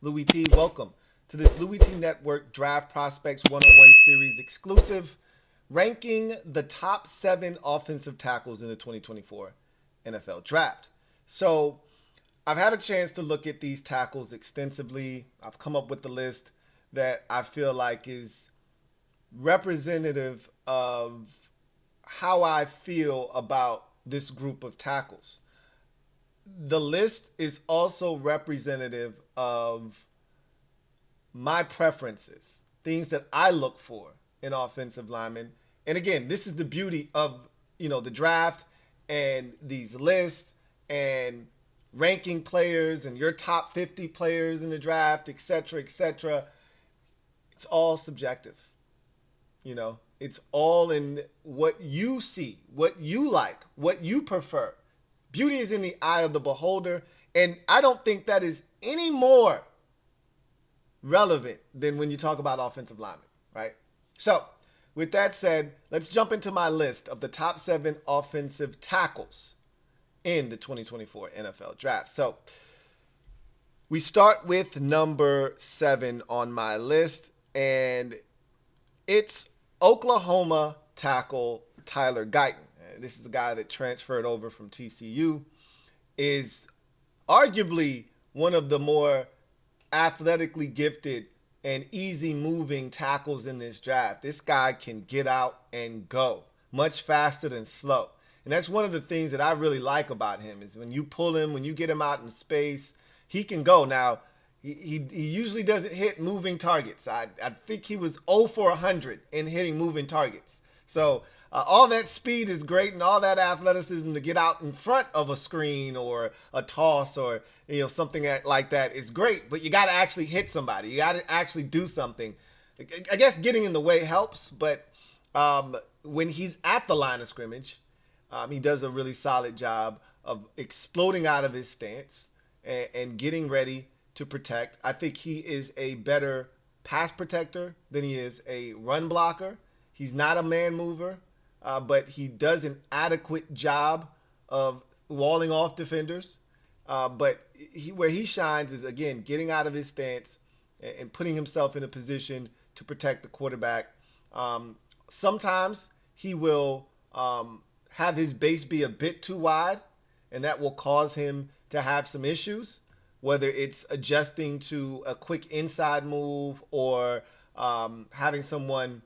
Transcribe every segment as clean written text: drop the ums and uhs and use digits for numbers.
Louie T. Welcome to this LouieTeeNetwork Draft Prospects 101 series exclusive, ranking the top 7 offensive tackles in the 2024 NFL Draft. So, I've had a chance to look at these tackles extensively. I've come up with the list that I feel like is representative of how I feel about this group of tackles. The list is also representative of my preferences, things that I look for in offensive linemen. And again, this is the beauty of, the draft and these lists and ranking players and your top 50 players in the draft, etc., etc. It's all subjective. It's all in what you see, what you like, what you prefer. Beauty is in the eye of the beholder, and I don't think that is any more relevant than when you talk about offensive linemen, right? So, with that said, let's jump into my list of the top 7 offensive tackles in the 2024 NFL Draft. So, we start with number 7 on my list, and it's Oklahoma tackle Tyler Guyton. This is a guy that transferred over from TCU, is arguably one of the more athletically gifted and easy moving tackles in this draft. This guy can get out and go much faster than slow. And that's one of the things that I really like about him is when you pull him, when you get him out in space, he can go. Now, he usually doesn't hit moving targets. I think he was 0 for 100 in hitting moving targets. So all that speed is great and all that athleticism to get out in front of a screen or a toss or something like that is great. But you got to actually hit somebody. You got to actually do something. I guess getting in the way helps, but when he's at the line of scrimmage, he does a really solid job of exploding out of his stance and getting ready to protect. I think he is a better pass protector than he is a run blocker. He's not a man mover, but he does an adequate job of walling off defenders. But where he shines is, again, getting out of his stance and putting himself in a position to protect the quarterback. Sometimes he will have his base be a bit too wide, and that will cause him to have some issues, whether it's adjusting to a quick inside move or having someone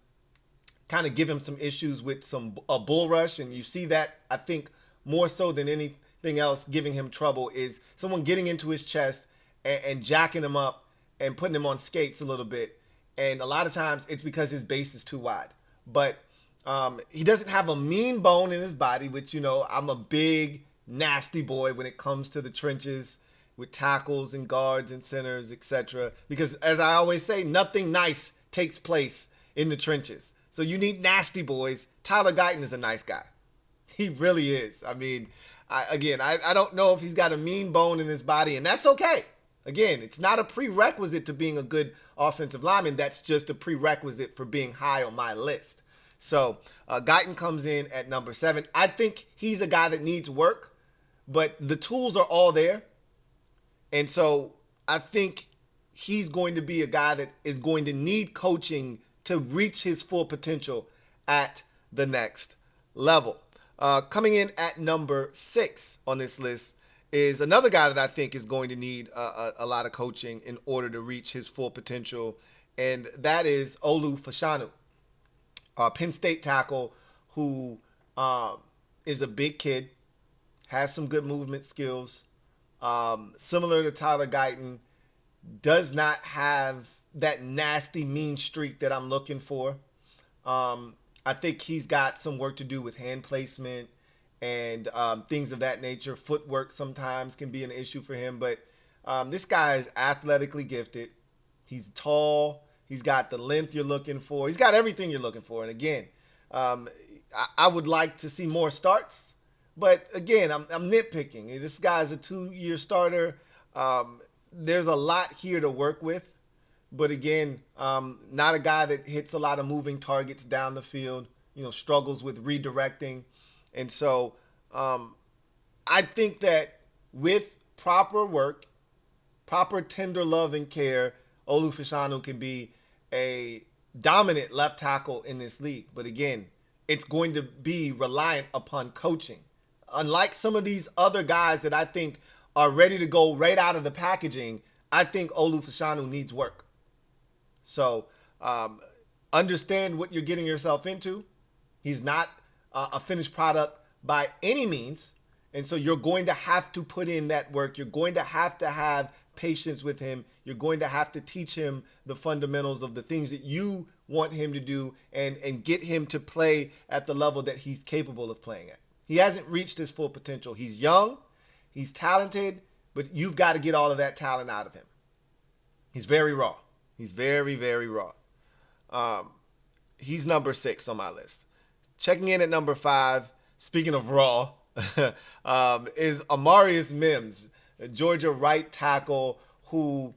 kind of give him some issues with a bull rush. And you see that, I think, more so than anything else giving him trouble is someone getting into his chest and jacking him up and putting him on skates a little bit. And a lot of times it's because his base is too wide. But he doesn't have a mean bone in his body, which, I'm a big, nasty boy when it comes to the trenches with tackles and guards and centers, etc. Because as I always say, nothing nice takes place in the trenches. So you need nasty boys. Tyler Guyton is a nice guy. He really is. I mean, I don't know if he's got a mean bone in his body, and that's okay. Again, it's not a prerequisite to being a good offensive lineman. That's just a prerequisite for being high on my list. So Guyton comes in at number 7. I think he's a guy that needs work, but the tools are all there. And so I think he's going to be a guy that is going to need coaching to reach his full potential at the next level. Coming in at number 6 on this list is another guy that I think is going to need a lot of coaching in order to reach his full potential, and that is Olu Fosu, Penn State tackle who is a big kid, has some good movement skills, similar to Tyler Guyton, does not have that nasty mean streak that I'm looking for. I think he's got some work to do with hand placement and things of that nature. Footwork sometimes can be an issue for him, but this guy is athletically gifted. He's tall. He's got the length you're looking for. He's got everything you're looking for. And again, I would like to see more starts, but again, I'm nitpicking. This guy's a 2-year starter. There's a lot here to work with. But again, not a guy that hits a lot of moving targets down the field, struggles with redirecting. And so I think that with proper work proper tender love and care, Olu Fosu can be a dominant left tackle in this league. But again, it's going to be reliant upon coaching. Unlike some of these other guys that I think are ready to go right out of the packaging, I think Olu Fosu needs work. So understand what you're getting yourself into. He's not a finished product by any means. And so you're going to have to put in that work. You're going to have patience with him. You're going to have to teach him the fundamentals of the things that you want him to do and get him to play at the level that he's capable of playing at. He hasn't reached his full potential. He's young, he's talented, but you've got to get all of that talent out of him. He's very raw. He's very, very raw. He's number 6 on my list. Checking in at number 5, speaking of raw, is Amari Mims, a Georgia right tackle who,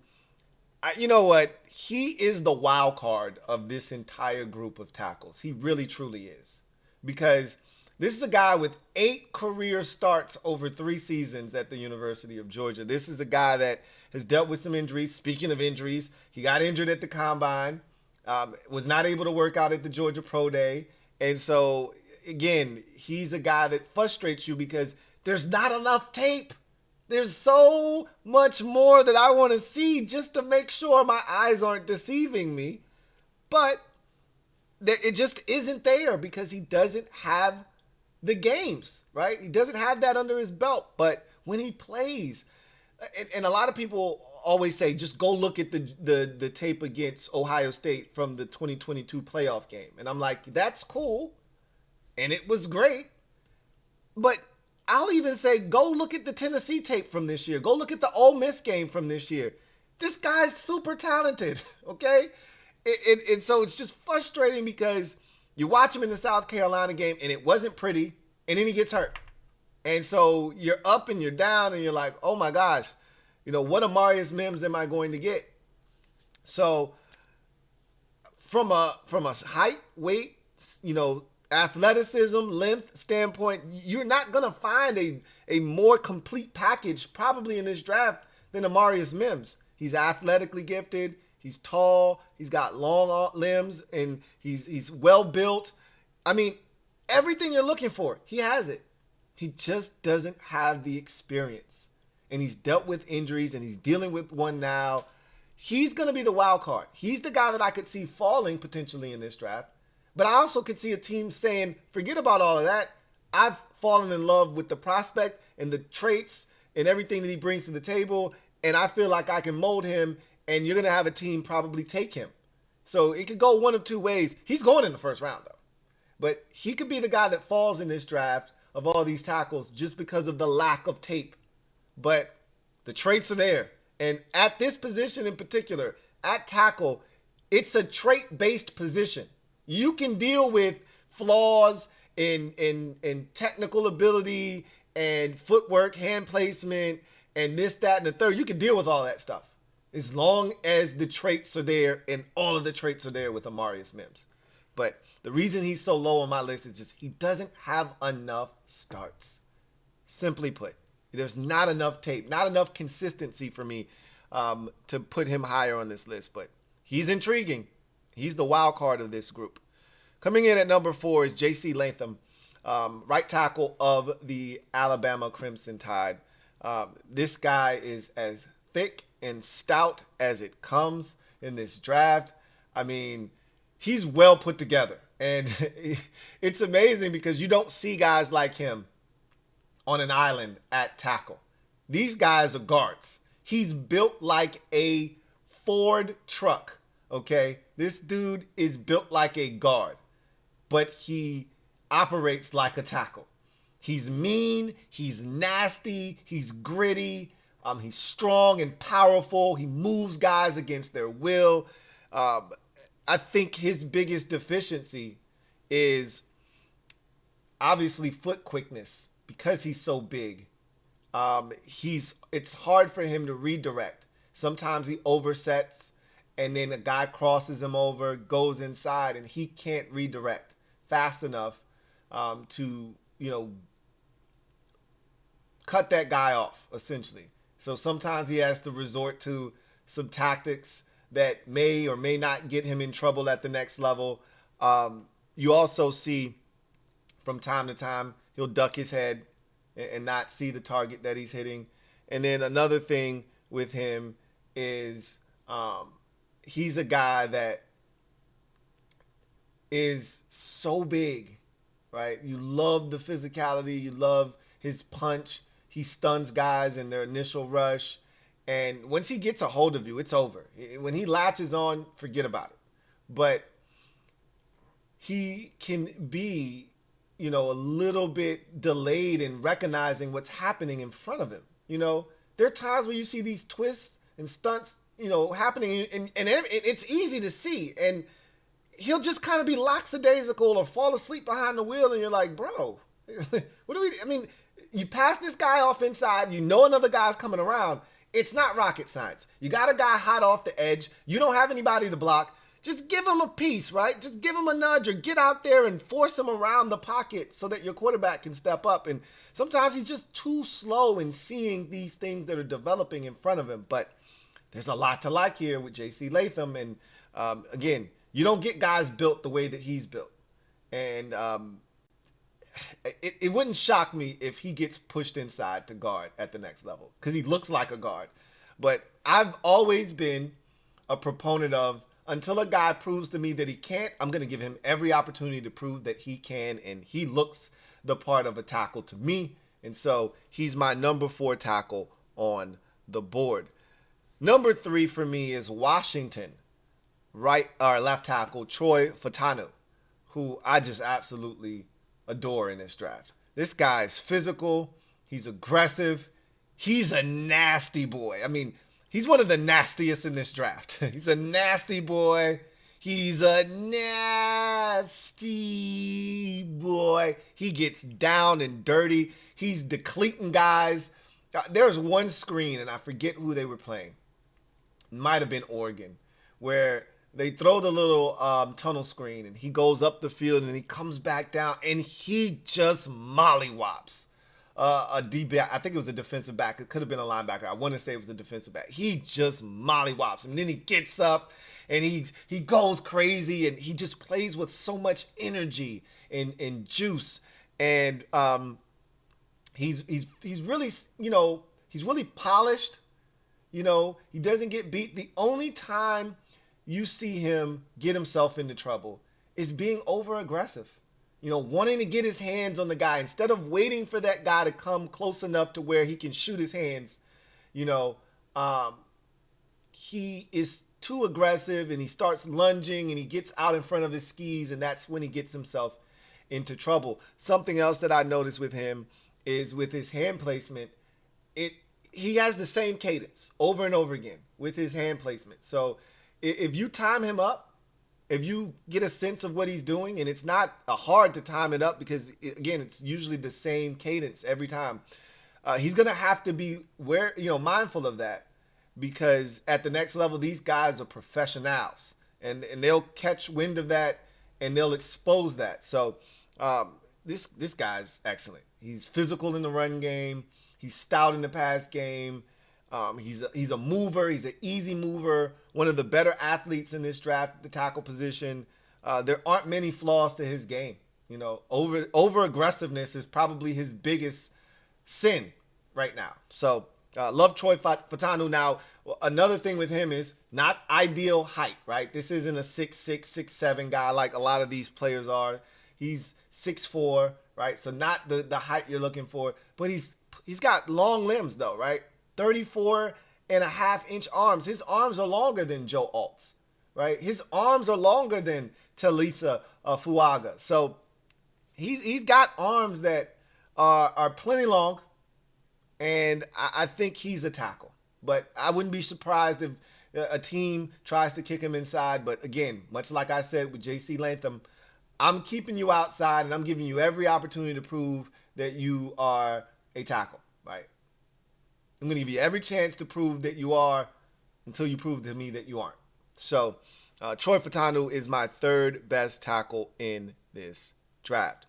you know what? He is the wild card of this entire group of tackles. He really, truly is. Because this is a guy with 8 career starts over 3 seasons at the University of Georgia. This is a guy that has dealt with some injuries. Speaking of injuries, he got injured at the Combine, was not able to work out at the Georgia Pro Day. And so, again, he's a guy that frustrates you because there's not enough tape. There's so much more that I want to see just to make sure my eyes aren't deceiving me. But it just isn't there because he doesn't have the games, right? He doesn't have that under his belt. But when he plays, and a lot of people always say, just go look at the tape against Ohio State from the 2022 playoff game. And I'm like, that's cool. And it was great. But I'll even say, go look at the Tennessee tape from this year. Go look at the Ole Miss game from this year. This guy's super talented, okay? And so it's just frustrating because you watch him in the South Carolina game and it wasn't pretty, and then he gets hurt. And so you're up and you're down and you're like, oh my gosh, what Amari Mims am I going to get? So from a height, weight, athleticism, length standpoint, you're not going to find a more complete package probably in this draft than Amari Mims. He's athletically gifted. He's tall. He's got long limbs, and he's well built. I mean, everything you're looking for, he has it. He just doesn't have the experience. And he's dealt with injuries, and he's dealing with one now. He's going to be the wild card. He's the guy that I could see falling potentially in this draft. But I also could see a team saying, forget about all of that. I've fallen in love with the prospect and the traits and everything that he brings to the table, and I feel like I can mold him, and you're going to have a team probably take him. So it could go one of two ways. He's going in the first round, though. But he could be the guy that falls in this draft of all these tackles just because of the lack of tape. But the traits are there. And at this position in particular, at tackle, it's a trait-based position. You can deal with flaws in technical ability and footwork, hand placement, and this, that, and the third. You can deal with all that stuff as long as the traits are there, and all of the traits are there with Amari Mims. But the reason he's so low on my list is just he doesn't have enough starts. Simply put, there's not enough tape, not enough consistency for me to put him higher on this list. But he's intriguing. He's the wild card of this group. Coming in at number 4 is J.C. Latham, right tackle of the Alabama Crimson Tide. This guy is as thick and stout as it comes in this draft. I mean, he's well put together. And it's amazing because you don't see guys like him on an island at tackle. These guys are guards. He's built like a Ford truck, okay? This dude is built like a guard, but he operates like a tackle. He's mean, he's nasty, he's gritty, he's strong and powerful. He moves guys against their will. I think his biggest deficiency is obviously foot quickness because he's so big. It's hard for him to redirect. Sometimes he oversets, and then a guy crosses him over, goes inside, and he can't redirect fast enough to cut that guy off, essentially. So sometimes he has to resort to some tactics that may or may not get him in trouble at the next level. You also see from time to time he'll duck his head and not see the target that he's hitting. And then another thing with him is he's a guy that is so big, right? You love the physicality. You love his punch. He stuns guys in their initial rush. And once he gets a hold of you, it's over. When he latches on, forget about it. But he can be, a little bit delayed in recognizing what's happening in front of him. There are times where you see these twists and stunts, happening, and it's easy to see. And he'll just kind of be lackadaisical or fall asleep behind the wheel, and you're like, bro, what do we? I mean, you pass this guy off inside, another guy's coming around. It's not rocket science. You got a guy hot off the edge. You don't have anybody to block. Just give him a piece, right? Just give him a nudge or get out there and force him around the pocket so that your quarterback can step up. And sometimes he's just too slow in seeing these things that are developing in front of him. But there's a lot to like here with J.C. Latham. And again, you don't get guys built the way that he's built. And it wouldn't shock me if he gets pushed inside to guard at the next level because he looks like a guard. But I've always been a proponent of, until a guy proves to me that he can't, I'm going to give him every opportunity to prove that he can, and he looks the part of a tackle to me. And so he's my number 4 tackle on the board. Number 3 for me is Washington, left tackle Troy Fautanu, who I just absolutely adore in this draft. This guy is physical. He's aggressive. He's a nasty boy. I mean, he's one of the nastiest in this draft. He's a nasty boy. He's a nasty boy. He gets down and dirty. He's decleating guys. There's one screen, and I forget who they were playing. It might have been Oregon, where they throw the little tunnel screen, and he goes up the field, and he comes back down, and he just mollywops a DB. I think it was a defensive back. It could have been a linebacker. I want to say it was a defensive back. He just mollywops, and then he gets up, and he goes crazy, and he just plays with so much energy and juice, and he's really, he's really polished. He doesn't get beat. The only time you see him get himself into trouble is being over aggressive, wanting to get his hands on the guy instead of waiting for that guy to come close enough to where he can shoot his hands. He is too aggressive, and he starts lunging, and he gets out in front of his skis, and that's when he gets himself into trouble. Something else that I noticed with him is with his hand placement. He has the same cadence over and over again with his hand placement. So if you time him up, if you get a sense of what he's doing, and it's not hard to time it up because, again, it's usually the same cadence every time. He's going to have to be mindful of that, because at the next level, these guys are professionals, and they'll catch wind of that, and they'll expose that. So this guy's excellent. He's physical in the run game. He's stout in the pass game. He's a mover. He's an easy mover. One of the better athletes in this draft at the tackle position. There aren't many flaws to his game. Over aggressiveness is probably his biggest sin right now. So love Troy Fautanu. Now, another thing with him is not ideal height, right? This isn't a 6'6", 6'7" guy like a lot of these players are. He's 6'4", right? So not the height you're looking for, but he's got long limbs though, right? 34.5-inch arms. His arms are longer than Joealkyl's, right? His arms are longer than TSA Fuaga. So he's got arms that are plenty long, and I think he's a tackle. But I wouldn't be surprised if a team tries to kick him inside. But again, much like I said with J.C. Latham, I'm keeping you outside, and I'm giving you every opportunity to prove that you are a tackle, right? I'm going to give you every chance to prove that you are until you prove to me that you aren't. So Troy Fautanu is my third best tackle in this draft.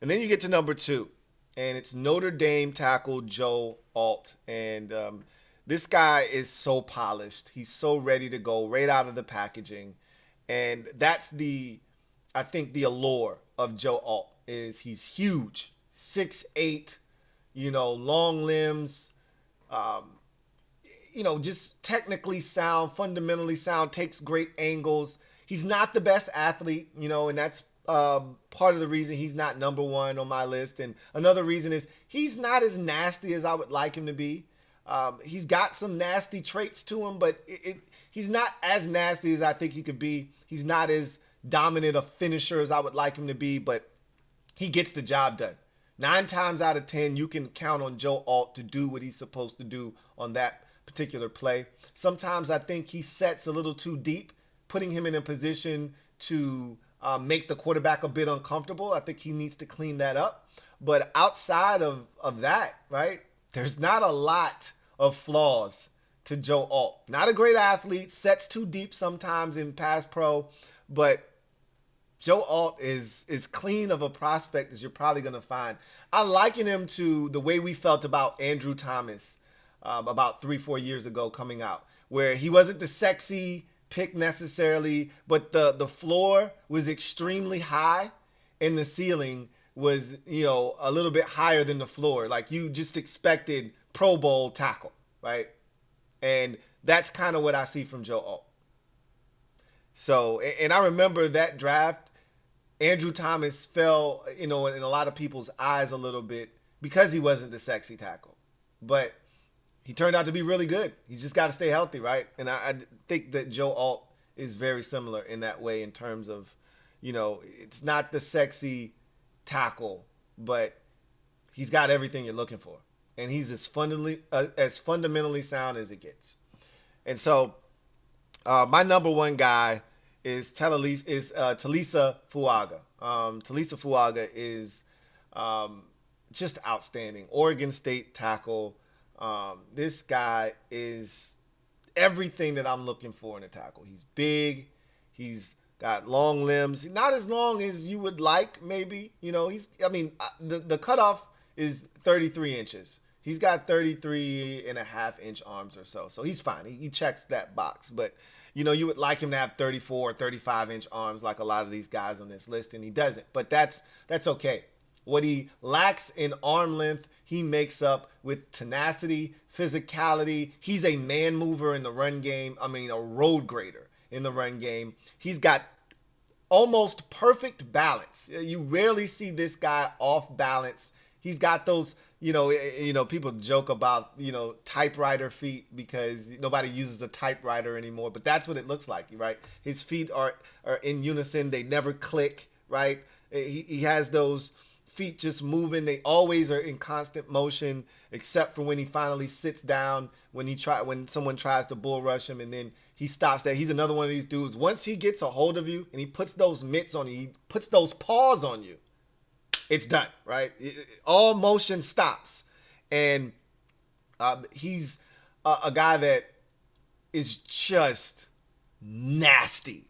And then you get to number 2, and it's Notre Dame tackle Joealkyl. And This guy is so polished. He's so ready to go right out of the packaging. And that's I think the allure of Joealkyl is he's huge, 6'8", long limbs, um, just technically sound, fundamentally sound, takes great angles. He's not the best athlete, and that's part of the reason he's not number one on my list. And another reason is he's not as nasty as I would like him to be. He's got some nasty traits to him, but he's not as nasty as I think he could be. He's not as dominant a finisher as I would like him to be, but he gets the job done. 9 times out of 10, you can count on Joealkyl to do what he's supposed to do on that particular play. Sometimes I think he sets a little too deep, putting him in a position to make the quarterback a bit uncomfortable. I think he needs to clean that up. But outside of that, right, there's not a lot of flaws to Joealkyl. Not a great athlete, sets too deep sometimes in pass pro, but Joealkyl is clean of a prospect as you're probably going to find. I liken him to the way we felt about Andrew Thomas about 3-4 years ago coming out, where he wasn't the sexy pick necessarily, but the floor was extremely high and the ceiling was, a little bit higher than the floor. Like you just expected Pro Bowl tackle, right? And that's kind of what I see from Joealkyl. So, and I remember that draft, Andrew Thomas fell, in a lot of people's eyes a little bit because he wasn't the sexy tackle. But he turned out to be really good. He's just got to stay healthy, right? And I think that Joealkyl is very similar in that way in terms of, it's not the sexy tackle, but he's got everything you're looking for. And he's as fundamentally sound as it gets. And so my number one guy is TSA Fuaga. TSA Fuaga is just outstanding. Oregon State tackle. This guy is everything that I'm looking for in a tackle. He's big. He's got long limbs. Not as long as you would like, maybe. The cutoff is 33 inches. He's got 33 and a half inch arms or so. So he's fine. He checks that box. But, you would like him to have 34 or 35 inch arms like a lot of these guys on this list, and he doesn't. But that's okay. What he lacks in arm length, he makes up with tenacity, physicality. He's a man mover in the run game. A road grader in the run game. He's got almost perfect balance. You rarely see this guy off balance. He's got those, people joke about, typewriter feet because nobody uses a typewriter anymore, but that's what it looks like, right? His feet are in unison. They never click, right? He has those feet just moving. They always are in constant motion, except for when he finally sits down, when someone tries to bull rush him, and then he stops that. He's another one of these dudes. Once he gets a hold of you and he puts those mitts on you, he puts those paws on you, it's done, right? All motion stops. And he's a guy that is just nasty.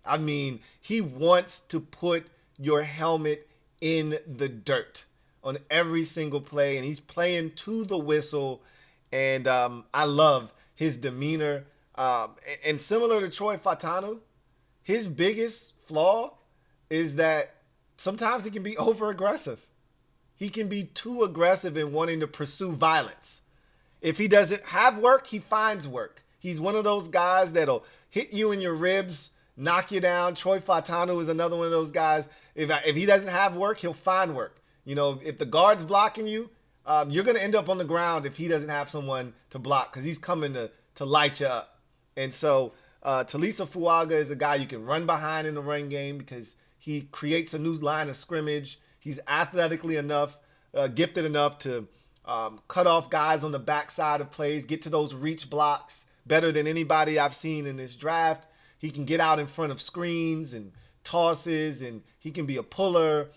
He wants to put your helmet in the dirt on every single play, and he's playing to the whistle. And I love his demeanor. And similar to Troy Fautanu, his biggest flaw is that sometimes he can be over aggressive. He can be too aggressive in wanting to pursue violence. If he doesn't have work, he finds work. He's one of those guys that'll hit you in your ribs, knock you down. Troy Fautanu is another one of those guys. If he doesn't have work, he'll find work. If the guard's blocking you, you're going to end up on the ground if he doesn't have someone to block, because he's coming to light you up. And so TSA Fuaga is a guy you can run behind in the run game because he creates a new line of scrimmage. He's athletically enough, gifted enough to cut off guys on the backside of plays, get to those reach blocks better than anybody I've seen in this draft. He can get out in front of screens and tosses, and he can be a puller.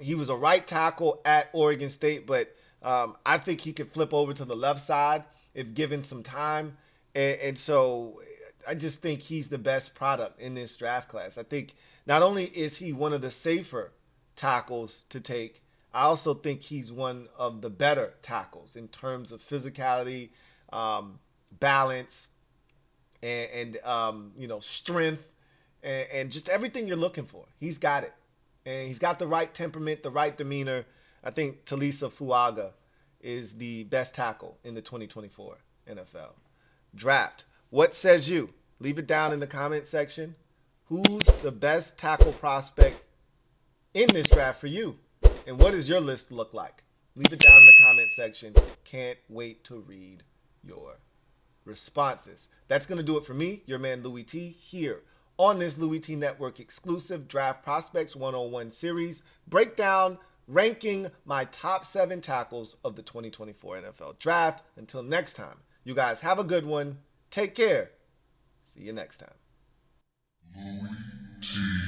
He was a right tackle at Oregon State, but I think he could flip over to the left side if given some time. And so I just think he's the best product in this draft class. I think not only is he one of the safer tackles to take, I also think he's one of the better tackles in terms of physicality. balance, strength, and just everything you're looking for. He's got it. And he's got the right temperament, the right demeanor. I think TSA Fuaga is the best tackle in the 2024 NFL draft. What says you? Leave it down in the comment section. Who's the best tackle prospect in this draft for you? And what does your list look like? Leave it down in the comment section. Can't wait to read your responses. That's going to do it for me, your man Louie T, here on this Louie T Network exclusive Draft Prospects 101 series. Breakdown, ranking my top 7 tackles of the 2024 NFL Draft. Until next time, you guys have a good one. Take care. See you next time. Louie T.